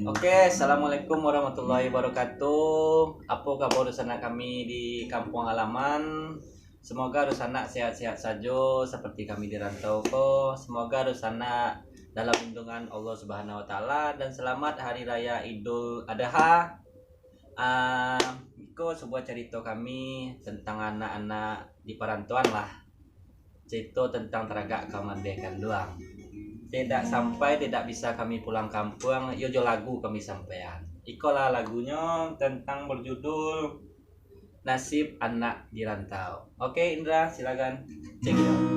Oke, assalamualaikum warahmatullahi wabarakatuh. Apa kabar sana kami di kampung halaman? Semoga Rusana sehat-sehat saja seperti kami di rantau ko. Semoga Rusana dalam lindungan Allah Subhanahu wa taala dan selamat hari raya Idul Adha. Itu sebuah cerita kami tentang anak-anak di perantauan lah. Cerita tentang teragak kemerdekaan doang. Tidak bisa kami pulang kampung, yojo lagu kami sampean. Ikolah lagunya tentang berjudul Nasib Anak di Rantau. Oke Indra, silakan. Cek it out.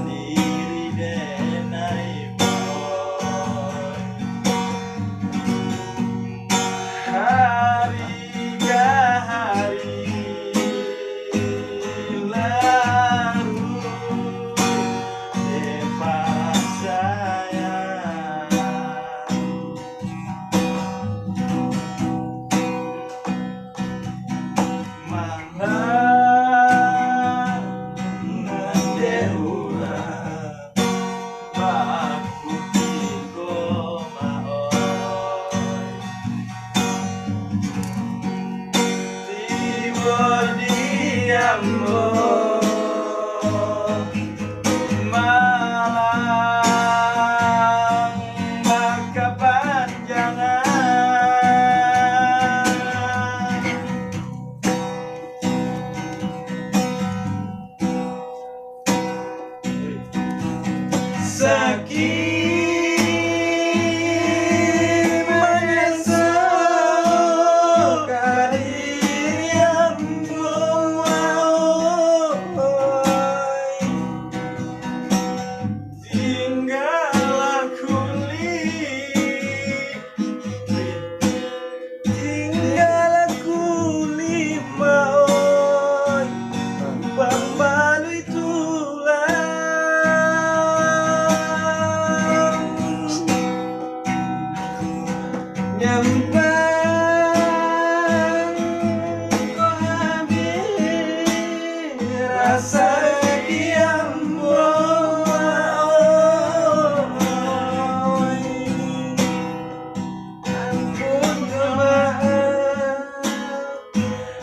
diri denai boy hari ke hari lalu depan saya mana malam maka panjangan sakit menyesal kali yang tinggal aku lima pembalut tulang nyempang kau habis rasa diam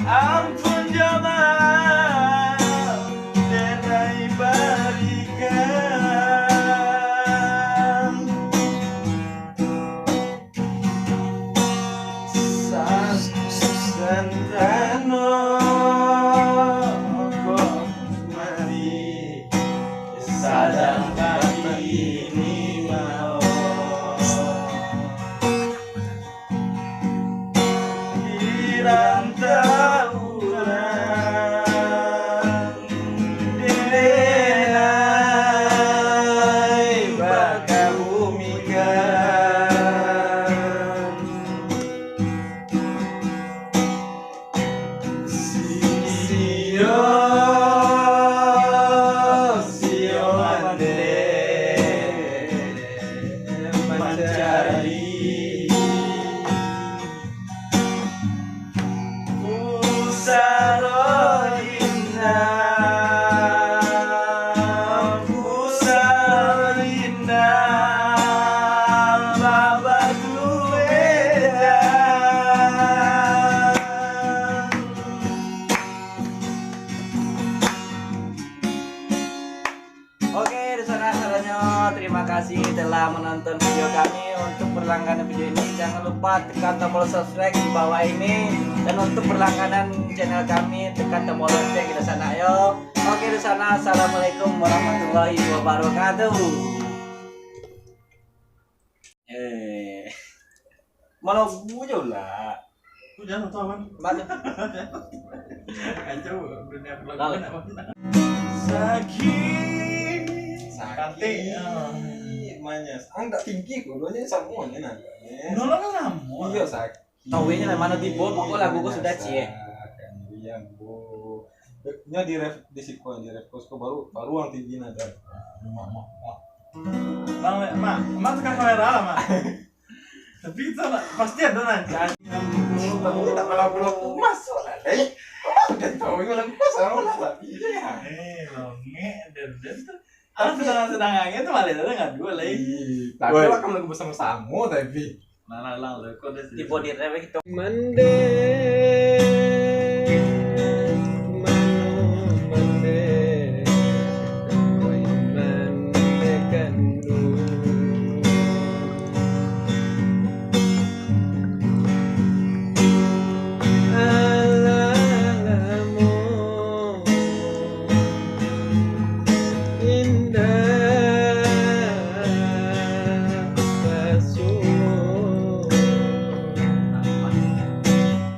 ampun jemaah denai barikan santano kok mari sadang pagi ini mau dirantauan denai bakal bumikan sio mande mencari pusara indah babat luwedan. Oke, di sana caranya. Terima kasih telah menonton video kami. Untuk berlangganan video ini jangan lupa tekan tombol subscribe di bawah ini, dan untuk berlangganan channel kami tekan tombol lonceng di sana yo. Oke, di sana assalamualaikum warahmatullahi wabarakatuh. Malah bujau lah. Udah nonton man. Balik. Kacau dunia Lalu. sakit Sakit. Manya, enggak tinggi kok, duanya semuanya nanti. nolong namun Iya sakit. Tahu ini mana tiba pokok lagu gua sudah cie. Kan iya, Bu. Nya di siko di reposko baru ang tinggi nada. mak tukang kamera lah mak tapi itu pasti ada nanti Tapi tak malah belum masuk lah. Udah tahu yang lagu pasal lah. Iya. longe dan tuh sedang angin tuh malah ada nggak dua lagi Tapi lah kamu lagu bersama-sama tapi. lah kok Tipe di rewek itu. Mande